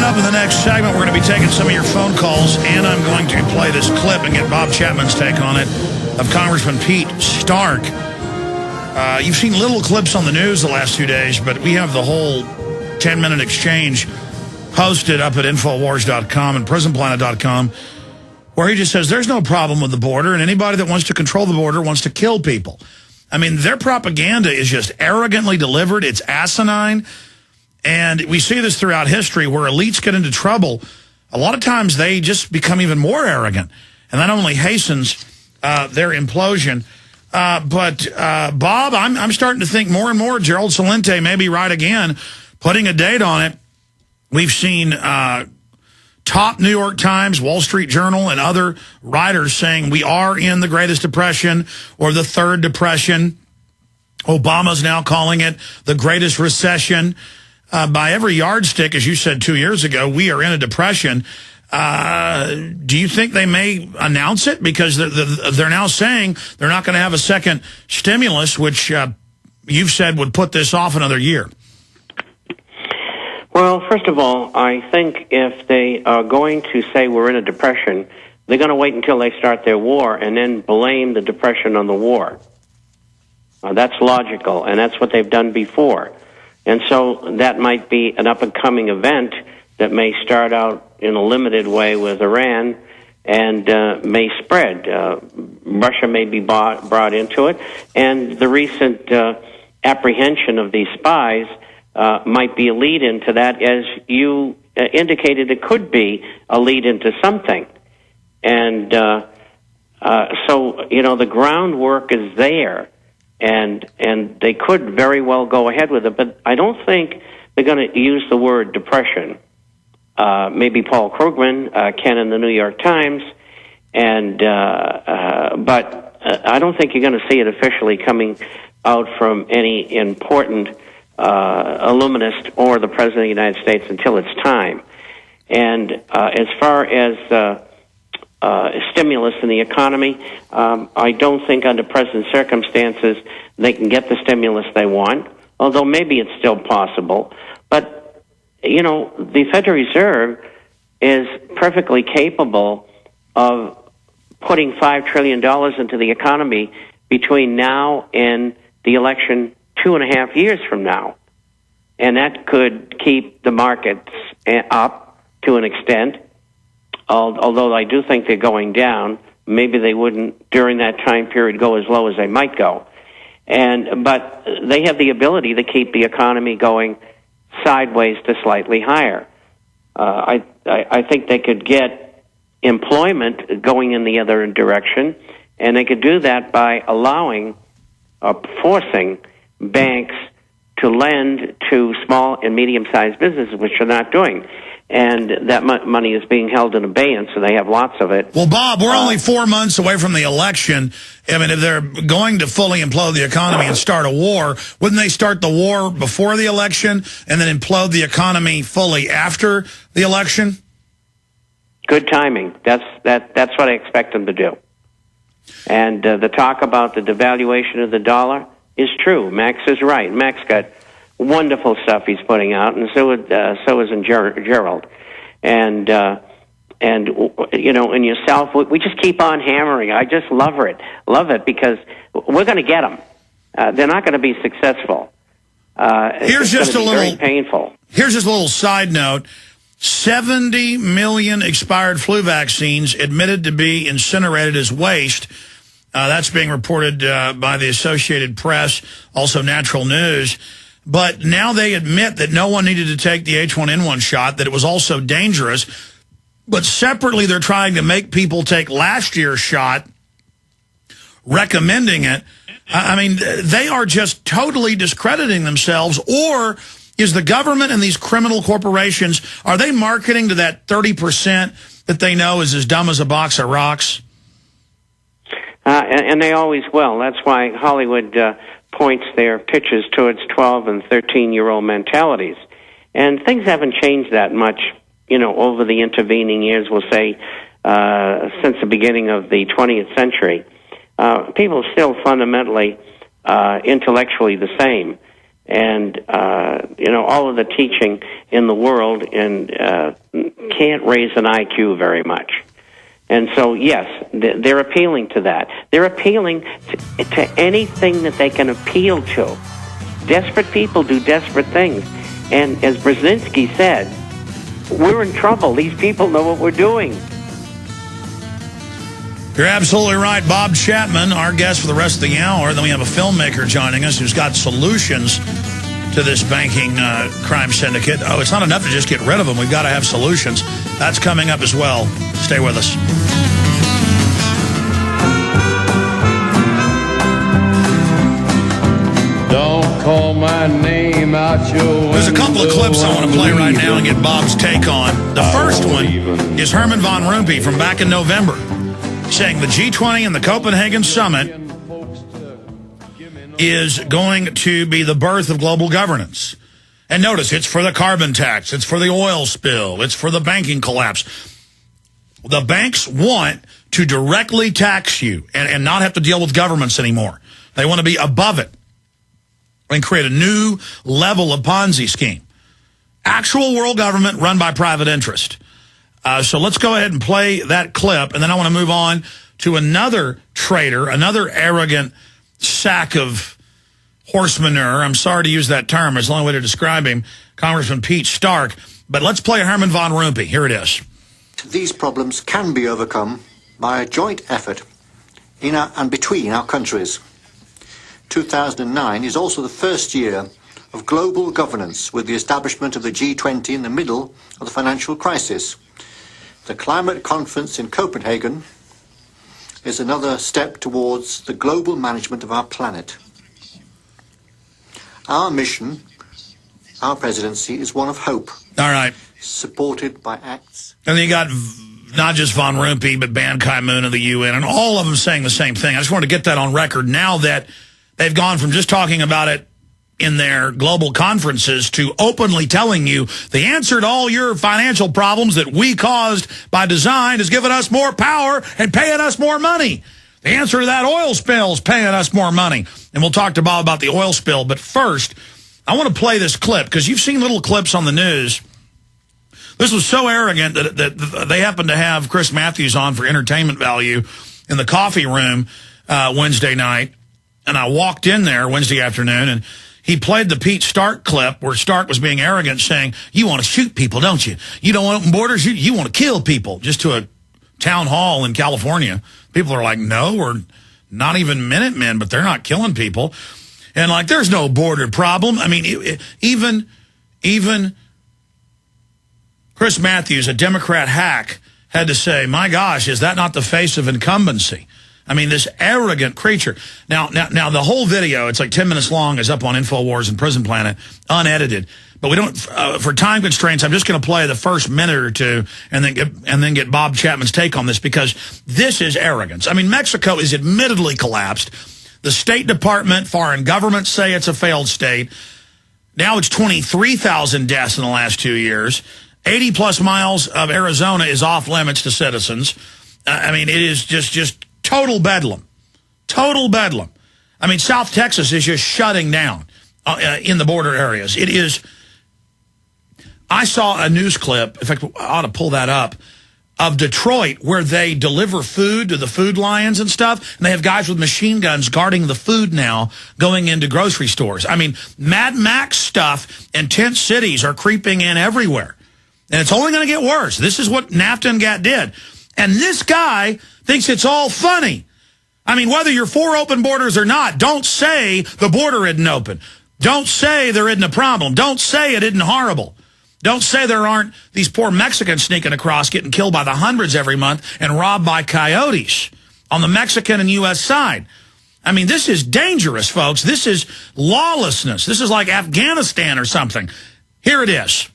up in the next segment, we're going to be taking some of your phone calls, and I'm going to play this clip and get Bob Chapman's take on it of Congressman Pete Stark. You've seen little clips on the news the last 2 days, but we have the whole 10-minute exchange posted up at Infowars.com and PrisonPlanet.com, where he just says there's no problem with the border, and anybody that wants to control the border wants to kill people. I mean, their propaganda is just arrogantly delivered. It's asinine. And we see this throughout history where elites get into trouble. A lot of times they just become even more arrogant. And that only hastens their implosion. But Bob, I'm starting to think more and more Gerald Celente may be right again, putting a date on it. We've seen top New York Times, Wall Street Journal, and other writers saying we are in the Greatest Depression or the Third Depression. Obama's now calling it the Greatest Recession. By every yardstick, as you said 2 years ago, we are in a depression. Do you think they may announce it? Because they're now saying they're not going to have a second stimulus, which you've said would put this off another year. Well, first of all, I think if they are going to say we're in a depression, they're going to wait until they start their war and then blame the depression on the war. That's logical, and that's what they've done before. And so that might be an up-and-coming event that may start out in a limited way with Iran and may spread. Russia may be brought into it, and the recent apprehension of these spies might be a lead into that, as you indicated it could be a lead into something. And so, you know, the groundwork is there. And they could very well go ahead with it, but I don't think they're going to use the word depression. Maybe Paul Krugman can in the New York Times, and but I don't think you're going to see it officially coming out from any important illuminist or the President of the United States until it's time. And as far as stimulus in the economy, I don't think under present circumstances they can get the stimulus they want, although maybe it's still possible. But, you know, the Federal Reserve is perfectly capable of putting $5 trillion into the economy between now and the election 2.5 years from now. And that could keep the markets up to an extent. Although I do think they're going down, maybe they wouldn't during that time period go as low as they might go. But they have the ability to keep the economy going sideways to slightly higher. I think they could get employment going in the other direction, and they could do that by allowing or forcing banks to lend to small and medium-sized businesses, which they're not doing. And that money is being held in abeyance, so they have lots of it. Well, Bob, we're only 4 months away from the election. I mean, if they're going to fully implode the economy and start a war, wouldn't they start the war before the election and then implode the economy fully after the election? Good timing. That's what I expect them to do. And the talk about the devaluation of the dollar is true. Max is right. Max got wonderful stuff he's putting out, and so is Gerald. And you know, and yourself, we just keep on hammering. I just love it because we're going to get them. They're not going to be successful. Here's just a little very painful. Here's just a little side note. 70 million expired flu vaccines admitted to be incinerated as waste. That's being reported by the Associated Press, also Natural News. But now they admit that no one needed to take the H1N1 shot, that it was also dangerous. But separately, they're trying to make people take last year's shot, recommending it. I mean, they are just totally discrediting themselves. Or is the government and these criminal corporations, are they marketing to that 30% that they know is as dumb as a box of rocks? And they always will. That's why Hollywood points their pitches towards 12 and 13-year-old mentalities. And things haven't changed that much, you know, over the intervening years, we'll say, since the beginning of the 20th century. People are still fundamentally intellectually the same. and all of the teaching in the world, and can't raise an IQ very much. And so, yes, they're appealing to that. They're appealing to anything that they can appeal to. Desperate people do desperate things. And as Brzezinski said, we're in trouble. These people know what we're doing. You're absolutely right. Bob Chapman, our guest for the rest of the hour. Then we have a filmmaker joining us who's got solutions to this banking crime syndicate. Oh, it's not enough to just get rid of them. We've got to have solutions. That's coming up as well. Stay with us. Don't call my name out your window. There's a couple of clips I want to play right now and get Bob's take on. The first one is Herman von Rompuy from back in November, saying the G20 and the Copenhagen Summit is going to be the birth of global governance. And notice, it's for the carbon tax, it's for the oil spill, it's for the banking collapse. The banks want to directly tax you and not have to deal with governments anymore. They want to be above it and create a new level of Ponzi scheme. Actual world government run by private interest. So let's go ahead and play that clip, and then I want to move on to another traitor, another arrogant sack of horse manure. I'm sorry to use that term. It's the only way to describe him, Congressman Pete Stark. But let's play Herman von Rompuy. Here it is. These problems can be overcome by a joint effort in and between our countries. 2009 is also the first year of global governance, with the establishment of the G20 in the middle of the financial crisis. The climate conference in Copenhagen is another step towards the global management of our planet. Our mission, our presidency, is one of hope. All right. Supported by acts. And then you got not just von Rompuy, but Ban Ki-moon of the UN, and all of them saying the same thing. I just want to get that on record now that they've gone from just talking about it in their global conferences to openly telling you the answer to all your financial problems that we caused by design is giving us more power and paying us more money. The answer to that oil spill is paying us more money. And we'll talk to Bob about the oil spill. But first, I want to play this clip because you've seen little clips on the news. This was so arrogant that they happened to have Chris Matthews on for entertainment value in the coffee room Wednesday night. And I walked in there Wednesday afternoon, and he played the Pete Stark clip where Stark was being arrogant, saying, you want to shoot people, don't you? You don't want open borders? You want to kill people, just to a town hall in California. People are like, no, we're not even Minutemen, but they're not killing people. And like, there's no border problem. I mean, even Chris Matthews, a Democrat hack, had to say, my gosh, is that not the face of incumbency? I mean, this arrogant creature. Now, the whole video, it's like 10 minutes long, is up on InfoWars and Prison Planet, unedited. But we don't, for time constraints, I'm just going to play the first minute or two and then get Bob Chapman's take on this, because this is arrogance. I mean, Mexico is admittedly collapsed. The State Department, foreign governments say it's a failed state. Now it's 23,000 deaths in the last 2 years. 80-plus miles of Arizona is off limits to citizens. I mean, it is just total bedlam. Total bedlam. I mean, South Texas is just shutting down in the border areas. It is. I saw a news clip, in fact, I ought to pull that up, of Detroit, where they deliver food to the food lions and stuff, and they have guys with machine guns guarding the food now going into grocery stores. I mean, Mad Max stuff and tent cities are creeping in everywhere. And it's only going to get worse. This is what NAFTA and GATT did. And this guy thinks it's all funny. I mean, whether you're for open borders or not, don't say the border isn't open. Don't say there isn't a problem. Don't say it isn't horrible. Don't say there aren't these poor Mexicans sneaking across, getting killed by the hundreds every month and robbed by coyotes on the Mexican and U.S. side. I mean, this is dangerous, folks. This is lawlessness. This is like Afghanistan or something. Here it is.